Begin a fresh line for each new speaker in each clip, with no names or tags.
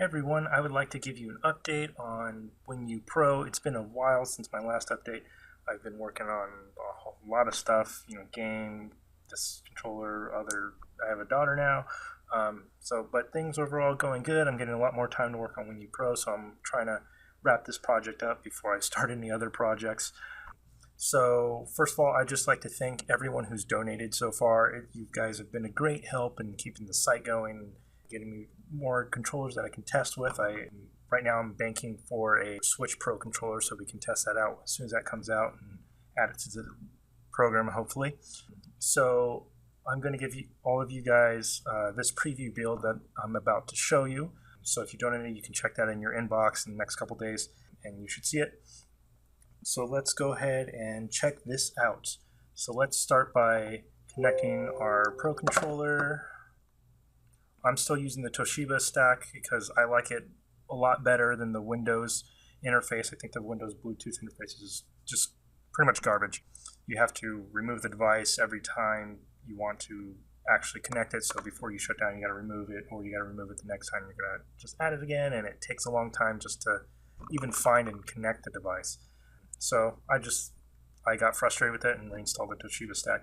Everyone, I would like to give you an update on WiinUPro. It's been a while since my last update. I've been working on a whole lot of stuff, game, this controller, I have a daughter now. But things overall going good. I'm getting a lot more time to work on WiinUPro, so I'm trying to wrap this project up before I start any other projects. So first of all, I'd just like to thank everyone who's donated so far. You guys have been a great help in keeping the site going, getting me more controllers that I can test with. Right now I'm banking for a Switch Pro controller so we can test that out as soon as that comes out and add it to the program hopefully. So I'm going to give all of you guys this preview build that I'm about to show you. So if you donated, you can check that in your inbox in the next couple days and you should see it. So let's go ahead and check this out. So let's start by connecting our Pro controller. I'm still using the Toshiba stack because I like it a lot better than the Windows interface. I think the Windows Bluetooth interface is just pretty much garbage. You have to remove the device every time you want to actually connect it. So before you shut down, you got to remove it, or you got to remove it the next time you're going to just add it again, and it takes a long time just to even find and connect the device. So I got frustrated with it and reinstalled the Toshiba stack.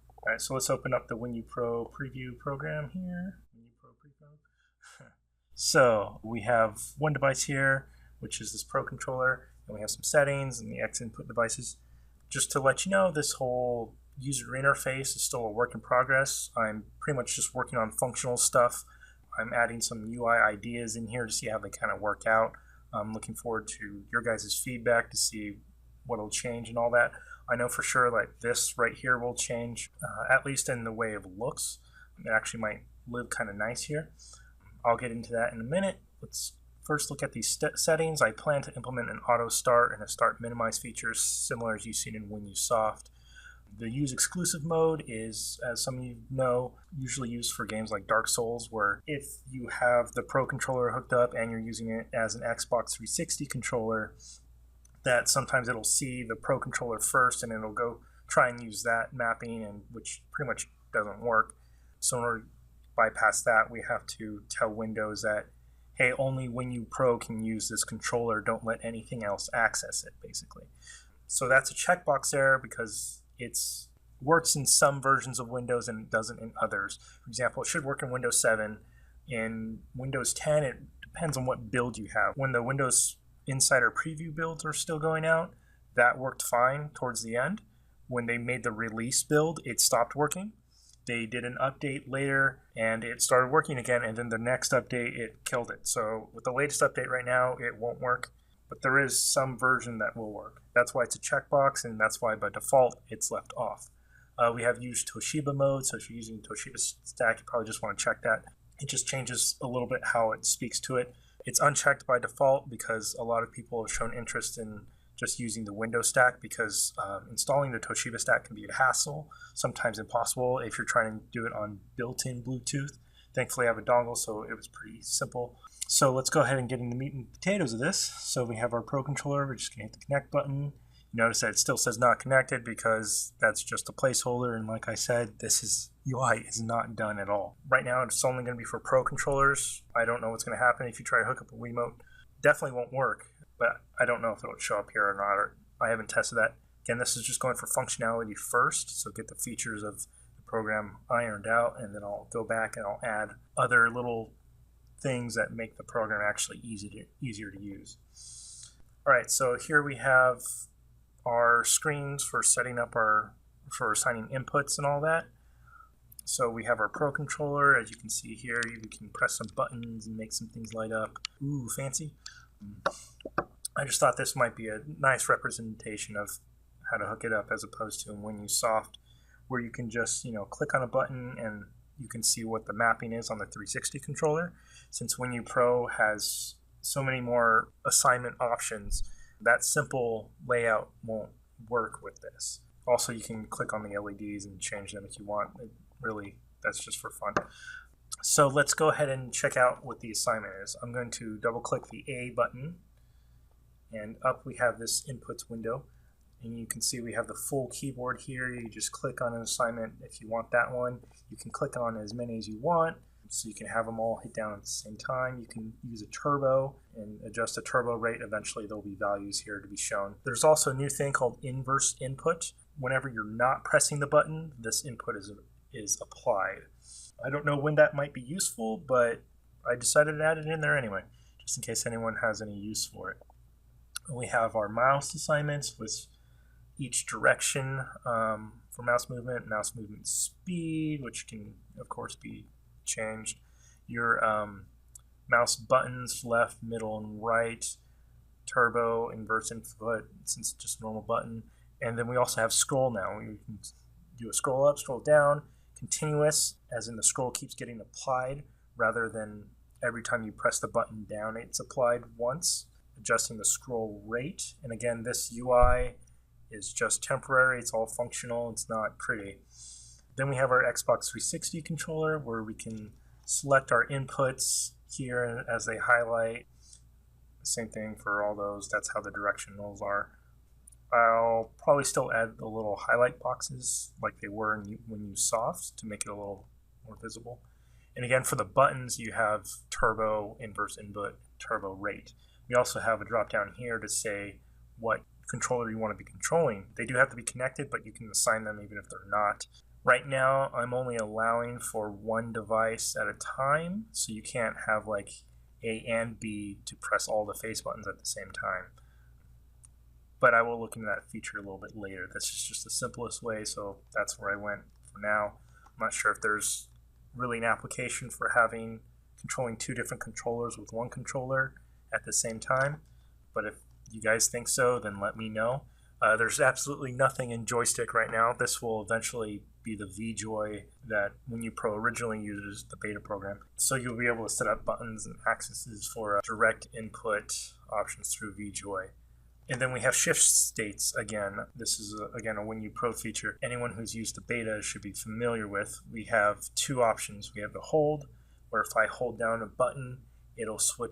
All right, so let's open up the WiinUPro preview program here. WiinUPro preview. So we have one device here, which is this Pro controller, and we have some settings and the XInput devices. Just to let you know, this whole user interface is still a work in progress. I'm pretty much just working on functional stuff. I'm adding some UI ideas in here to see how they kind of work out. I'm looking forward to your guys' feedback to see what'll change and all that. I know for sure like this right here will change, at least in the way of looks. It actually might live kind of nice here. I'll get into that in a minute. Let's first look at these settings. I plan to implement an auto start and a start minimize features similar as you've seen in WinUSoft. The use exclusive mode is, as some of you know, usually used for games like Dark Souls, where if you have the Pro controller hooked up and you're using it as an Xbox 360 controller, that sometimes it'll see the Pro controller first and it'll go try and use that mapping, and which pretty much doesn't work. So in order to bypass that, we have to tell Windows that, hey, only WiinUPro can use this controller, don't let anything else access it, basically. So that's a checkbox there because it works in some versions of Windows and it doesn't in others. For example, it should work in Windows 7. In Windows 10, it depends on what build you have. When the Windows Insider preview builds are still going out, that worked fine towards the end. When they made the release build, it stopped working. They did an update later and it started working again, and then the next update it killed it. So with the latest update right now, it won't work, but there is some version that will work. That's why it's a checkbox, and that's why by default it's left off. We have used Toshiba mode, so if you're using Toshiba stack, you probably just want to check that. It just changes a little bit how it speaks to it. It's unchecked by default because a lot of people have shown interest in just using the Windows stack, because installing the Toshiba stack can be a hassle, sometimes impossible if you're trying to do it on built-in Bluetooth. Thankfully I have a dongle, so it was pretty simple. So let's go ahead and get into the meat and potatoes of this. So we have our Pro controller. We're just going to hit the connect button. Notice that it still says not connected because that's just a placeholder, and like I said, this UI is not done at all. Right now it's only going to be for Pro controllers. I don't know what's going to happen if you try to hook up a Wiimote. Definitely won't work, but I don't know if it'll show up here or not, or I haven't tested that. Again, this is just going for functionality first, so get the features of the program ironed out, and then I'll go back and I'll add other little things that make the program actually easier to use. All right, so here we have our screens for setting up for assigning inputs and all that. So we have our Pro controller. As you can see here, you can press some buttons and make some things light up. Ooh, fancy. I just thought this might be a nice representation of how to hook it up, as opposed to in WinUSoft, where you can just click on a button and you can see what the mapping is on the 360 controller. Since WiinUPro has so many more assignment options, that simple layout won't work with this. Also, you can click on the LEDs and change them if you want. Really, that's just for fun. So let's go ahead and check out what the assignment is. I'm going to double click the A button, and up we have this inputs window. And you can see we have the full keyboard here. You just click on an assignment if you want that one. You can click on as many as you want. So you can have them all hit down at the same time. You can use a turbo and adjust the turbo rate. Eventually there'll be values here to be shown. There's also a new thing called inverse input. Whenever you're not pressing the button, this input is applied. I don't know when that might be useful, but I decided to add it in there anyway, just in case anyone has any use for it. We have our mouse assignments with each direction for mouse movement speed, which can of course be changed. Your mouse buttons, left, middle, and right, turbo, inverse input, since it's just a normal button. And then we also have scroll now. We can do a scroll up, scroll down, continuous, as in the scroll keeps getting applied rather than every time you press the button down it's applied once. Adjusting the scroll rate. And again, this UI is just temporary. It's all functional. It's not pretty. Then we have our Xbox 360 controller where we can select our inputs here as they highlight. Same thing for all those. That's how the directionals are. I'll probably still add the little highlight boxes like they were when you soft to make it a little more visible. And again, for the buttons, you have turbo, inverse input, turbo rate. We also have a drop down here to say what controller you want to be controlling. They do have to be connected, but you can assign them even if they're not. Right now, I'm only allowing for one device at a time, so you can't have like A and B to press all the face buttons at the same time. But I will look into that feature a little bit later. This is just the simplest way, so that's where I went for now. I'm not sure if there's really an application for controlling two different controllers with one controller at the same time, but if you guys think so, then let me know. There's absolutely nothing in Joystick right now. This will eventually be the VJoy that WiinUPro originally uses, the beta program. So you'll be able to set up buttons and accesses for direct input options through VJoy. And then we have shift states again. This is again a WiinUPro feature. Anyone who's used the beta should be familiar with. We have two options. We have the hold, where if I hold down a button, it'll switch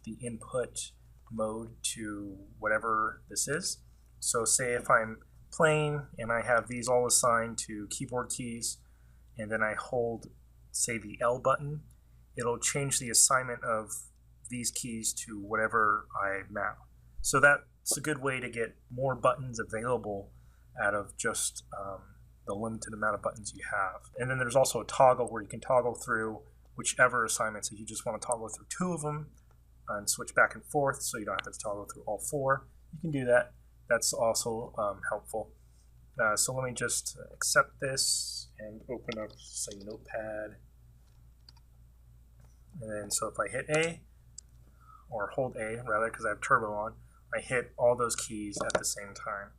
the input mode to whatever this is. So say if I'm playing and I have these all assigned to keyboard keys, and then I hold, say, the L button, it'll change the assignment of these keys to whatever I map. So that's a good way to get more buttons available out of just the limited amount of buttons you have. And then there's also a toggle where you can toggle through whichever assignments. If you just want to toggle through two of them and switch back and forth so you don't have to toggle through all four, you can do that. That's also helpful. So let me just accept this and open up, say, Notepad. And then so if I hit A, or hold A rather, because I have turbo on, I hit all those keys at the same time.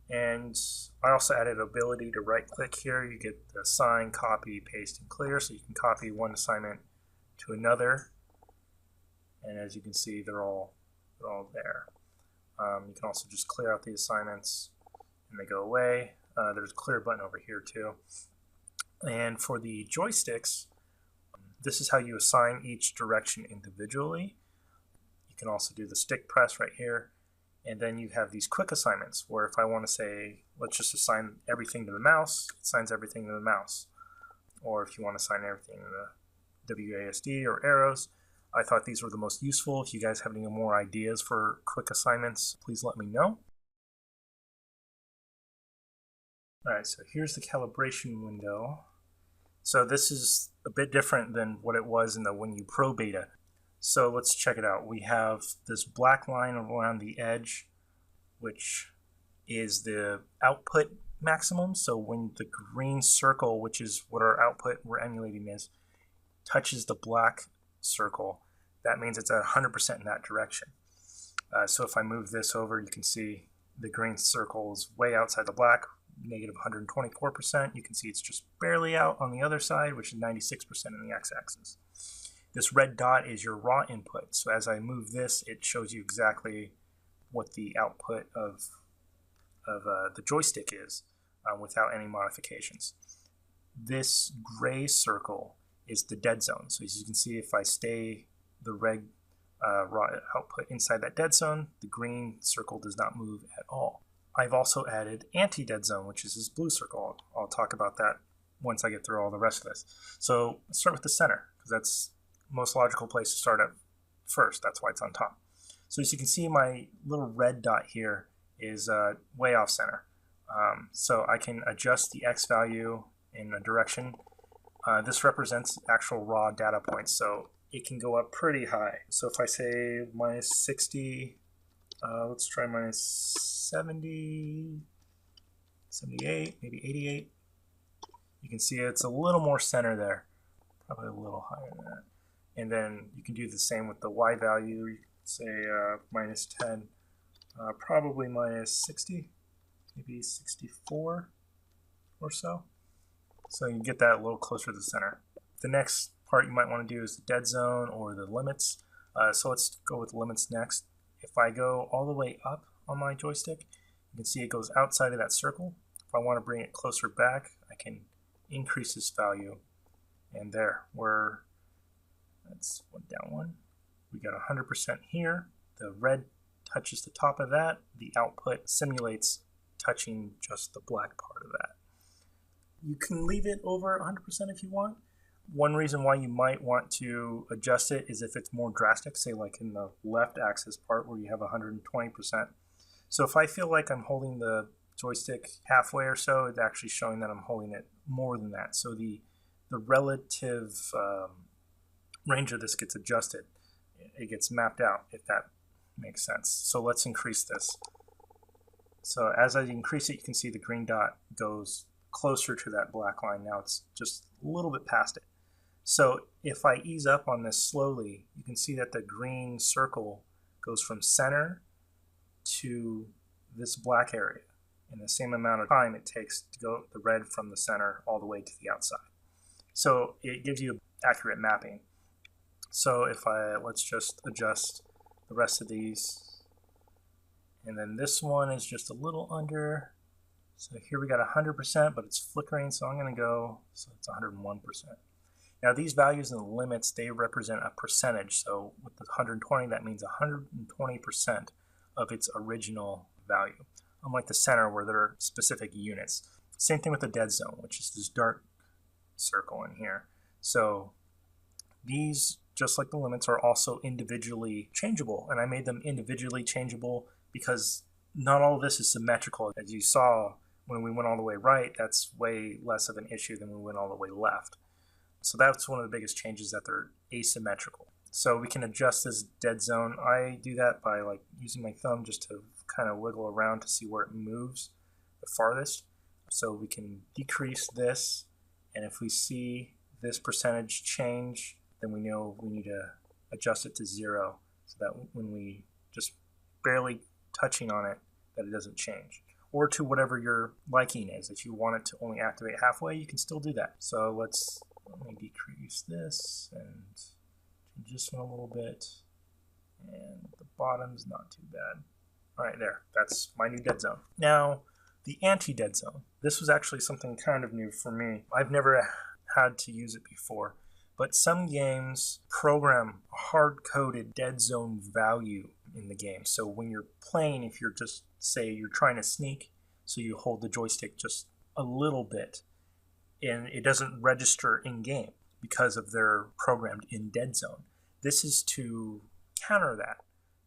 And I also added ability to right click here. You get the assign, copy, paste, and clear, so you can copy one assignment to another. And as you can see, they're all there. You can also just clear out the assignments and they go away. There's a clear button over here too. And for the joysticks, this is how you assign each direction individually. You can also do the stick press right here. And then you have these quick assignments where if I want to say, let's just assign everything to the mouse, it assigns everything to the mouse. Or if you want to assign everything to the WASD or arrows, I thought these were the most useful. If you guys have any more ideas for quick assignments, please let me know. Alright, so here's the calibration window. So this is a bit different than what it was in the WiinUPro beta. So let's check it out. We have this black line around the edge, which is the output maximum. So when the green circle, which is what our output we're emulating is, touches the black circle, that means it's at 100% in that direction. So if I move this over, you can see the green circle is way outside the black, negative 124%. You can see it's just barely out on the other side, which is 96% in the x-axis. This red dot is your raw input. So as I move this, it shows you exactly what the output of the joystick is without any modifications. This gray circle is the dead zone. So as you can see, if I stay the red raw output inside that dead zone, the green circle does not move at all. I've also added anti-dead zone, which is this blue circle. I'll talk about that once I get through all the rest of this. So let's start with the center, because that's the most logical place to start at first. That's why it's on top. So as you can see, my little red dot here is way off center. So I can adjust the X value in a direction. This represents actual raw data points, so it can go up pretty high. So if I say minus 60, let's try minus 70, 78, maybe 88. You can see it's a little more center there, probably a little higher than that. And then you can do the same with the Y value. You can say minus 10, probably minus 60, maybe 64 or so. So you can get that a little closer to the center. The next part you might want to do is the dead zone or the limits. So let's go with limits next. If I go all the way up on my joystick, you can see it goes outside of that circle. If I want to bring it closer back, I can increase this value. And there, that's down one. We got 100% here. The red touches the top of that. The output simulates touching just the black part of that. You can leave it over 100% if you want. One reason why you might want to adjust it is if it's more drastic, say like in the left axis part where you have 120%. So if I feel like I'm holding the joystick halfway or so, it's actually showing that I'm holding it more than that. So the relative range of this gets adjusted. It gets mapped out, if that makes sense. So let's increase this. So as I increase it, you can see the green dot goes closer to that black line. Now it's just a little bit past it. So if I ease up on this slowly, you can see that the green circle goes from center to this black area in the same amount of time it takes to go the red from the center all the way to the outside. So it gives you accurate mapping. So if let's just adjust the rest of these, and then this one is just a little under. So here we got 100%, but it's flickering, so I'm going to go, so it's 101%. Now these values in the limits, they represent a percentage. So with the 120, that means 120% of its original value. Unlike the center where there are specific units. Same thing with the dead zone, which is this dark circle in here. So these, just like the limits, are also individually changeable. And I made them individually changeable because not all of this is symmetrical. As you saw, when we went all the way right, that's way less of an issue than when we went all the way left. So that's one of the biggest changes, that they're asymmetrical. So we can adjust this dead zone. I do that by like using my thumb just to kind of wiggle around to see where it moves the farthest. So we can decrease this, and if we see this percentage change, then we know we need to adjust it to 0, so that when we just barely touching on it, that it doesn't change. Or to whatever your liking is. If you want it to only activate halfway, you can still do that. So let me decrease this and change this one a little bit. And the bottom's not too bad. All right, there. That's my new dead zone. Now, the anti-dead zone. This was actually something kind of new for me. I've never had to use it before. But some games program a hard-coded dead zone value in the game. So when you're playing, if you're just, say you're trying to sneak, so you hold the joystick just a little bit, and it doesn't register in-game because of their programmed in dead zone. This is to counter that.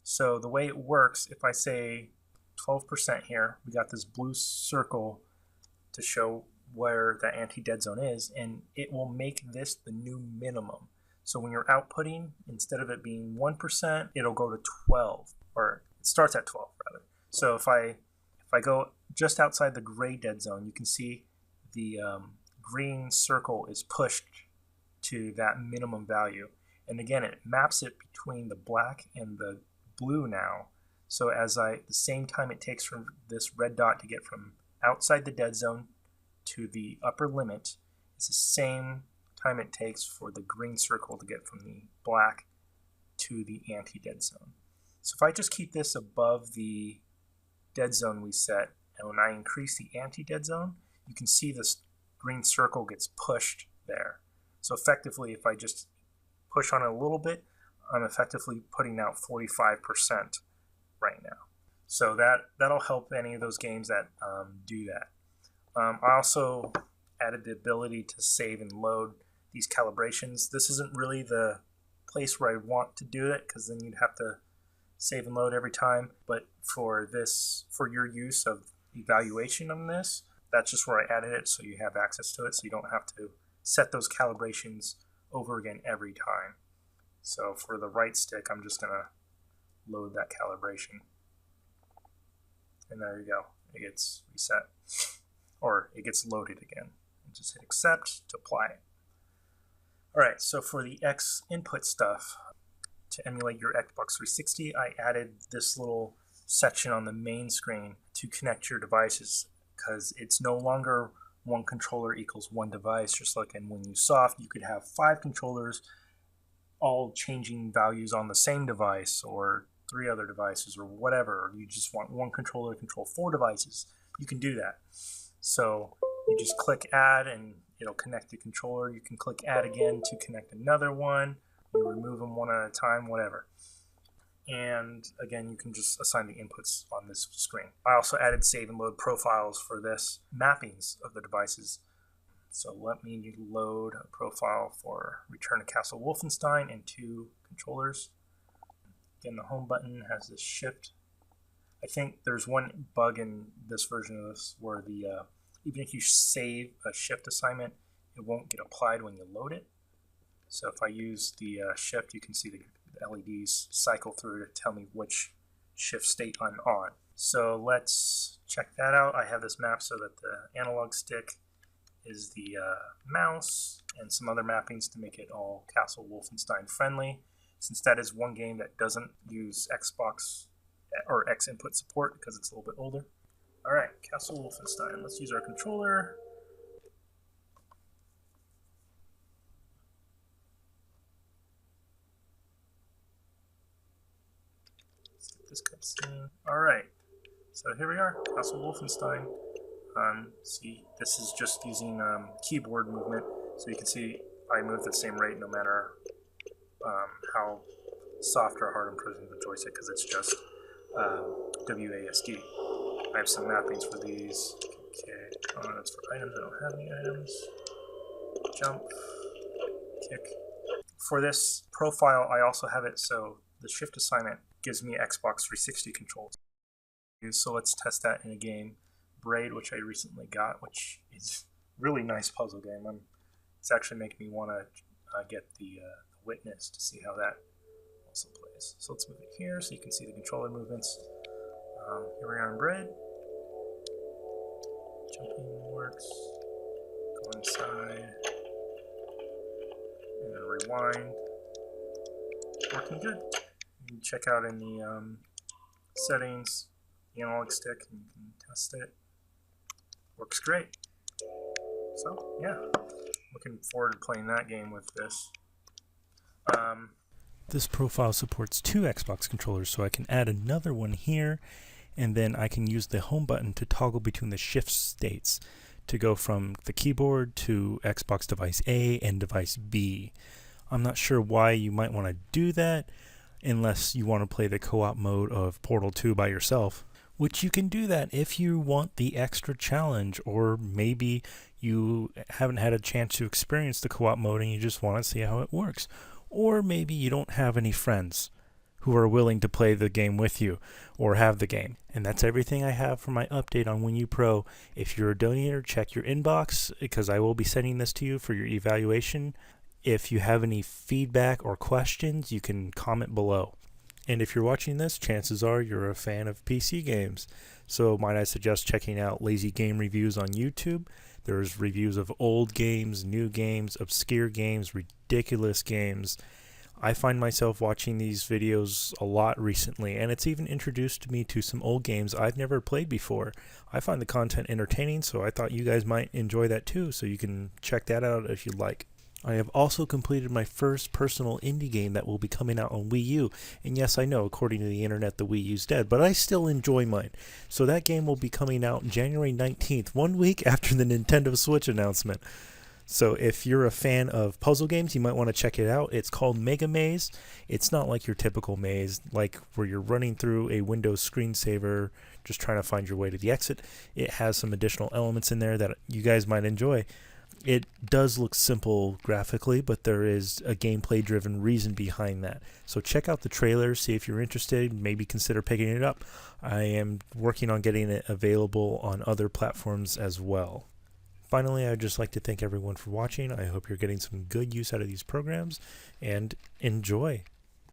So the way it works, if I say 12% here, we got this blue circle to show where the anti-dead zone is, and it will make this the new minimum. So when you're outputting, instead of it being 1%, it'll go to 12, or it starts at 12 rather. So if I go just outside the gray dead zone, you can see the green circle is pushed to that minimum value. And again, it maps it between the black and the blue now. So the same time it takes from this red dot to get from outside the dead zone to the upper limit, it's the same time it takes for the green circle to get from the black to the anti-dead zone. So if I just keep this above the dead zone we set, and when I increase the anti-dead zone, you can see this green circle gets pushed there. So effectively, if I just push on it a little bit, I'm effectively putting out 45% right now. So that'll help any of those games that do that. I also added the ability to save and load these calibrations. This isn't really the place where I want to do it, because then you'd have to save and load every time. But for this, for your use of evaluation on this, that's just where I added it, so you have access to it, so you don't have to set those calibrations over again every time. So for the right stick, I'm just going to load that calibration. And there you go. It gets reset. Or it gets loaded again. And just hit accept to apply it. Alright, so for the XInput stuff, to emulate your Xbox 360, I added this little section on the main screen to connect your devices, because it's no longer one controller equals one device. Just like in WiinUSoft, you could have 5 controllers all changing values on the same device, or 3 other devices, or whatever. Or you just want one controller to control 4 devices. You can do that. So you just click add and it'll connect the controller. You can click add again to connect another one. You remove them one at a time, whatever. And again, you can just assign the inputs on this screen. I also added save and load profiles for this, mappings of the devices. So let me load a profile for Return to Castle Wolfenstein and 2 controllers. Again, the home button has this shift. I think there's one bug in this version of this where the even if you save a shift assignment, it won't get applied when you load it. So if I use the shift, you can see the LEDs cycle through to tell me which shift state I'm on. So let's check that out. I have this map so that the analog stick is the mouse, and some other mappings to make it all Castle Wolfenstein friendly, since that is one game that doesn't use Xbox or XInput support because it's a little bit older. Alright, Castle Wolfenstein. Let's use our controller. Let's get this cutscene. Alright, so here we are, Castle Wolfenstein. See, this is just using keyboard movement, so you can see I move at the same rate no matter how soft or hard I'm pressing the joystick, because it's just WASD. I have some mappings for these. Okay, that's for items. I don't have any items. Jump, kick. For this profile, I also have it so the shift assignment gives me Xbox 360 controls. So let's test that in a game. Braid, which I recently got, which is a really nice puzzle game. It's actually making me want to get the Witness to see how that also plays. So let's move it here so you can see the controller movements. Here we are in Braid. Jumping works. Go inside. And then rewind. Working good. You can check out in the settings, the analog stick, and you can test it. Works great. So, yeah. Looking forward to playing that game with this.
This profile supports 2 Xbox controllers, so I can add another one here, and then I can use the home button to toggle between the shift states to go from the keyboard to Xbox device A and device B. I'm not sure why you might want to do that unless you want to play the co-op mode of Portal 2 by yourself, which you can do that if you want the extra challenge, or maybe you haven't had a chance to experience the co-op mode and you just want to see how it works. Or maybe you don't have any friends who are willing to play the game with you or have the game. And that's everything I have for my update on WiinUPro. If you're a donator, check your inbox, because I will be sending this to you for your evaluation. If you have any feedback or questions, you can comment below. And if you're watching this, chances are you're a fan of PC games. So might I suggest checking out Lazy Game Reviews on YouTube. There's reviews of old games, new games, obscure games, ridiculous games. I find myself watching these videos a lot recently, and it's even introduced me to some old games I've never played before. I find the content entertaining, so I thought you guys might enjoy that too, so you can check that out if you'd like. I have also completed my first personal indie game that will be coming out on Wii U. And yes, I know, according to the internet, the Wii U's dead, but I still enjoy mine. So that game will be coming out January 19th, 1 week after the Nintendo Switch announcement. So if you're a fan of puzzle games, you might want to check it out. It's called Mega Maze. It's not like your typical maze, like where you're running through a Windows screensaver just trying to find your way to the exit. It has some additional elements in there that you guys might enjoy. It does look simple graphically, but there is a gameplay-driven reason behind that. So check out the trailer, see if you're interested, maybe consider picking it up. I am working on getting it available on other platforms as well. Finally, I'd just like to thank everyone for watching. I hope you're getting some good use out of these programs, and enjoy.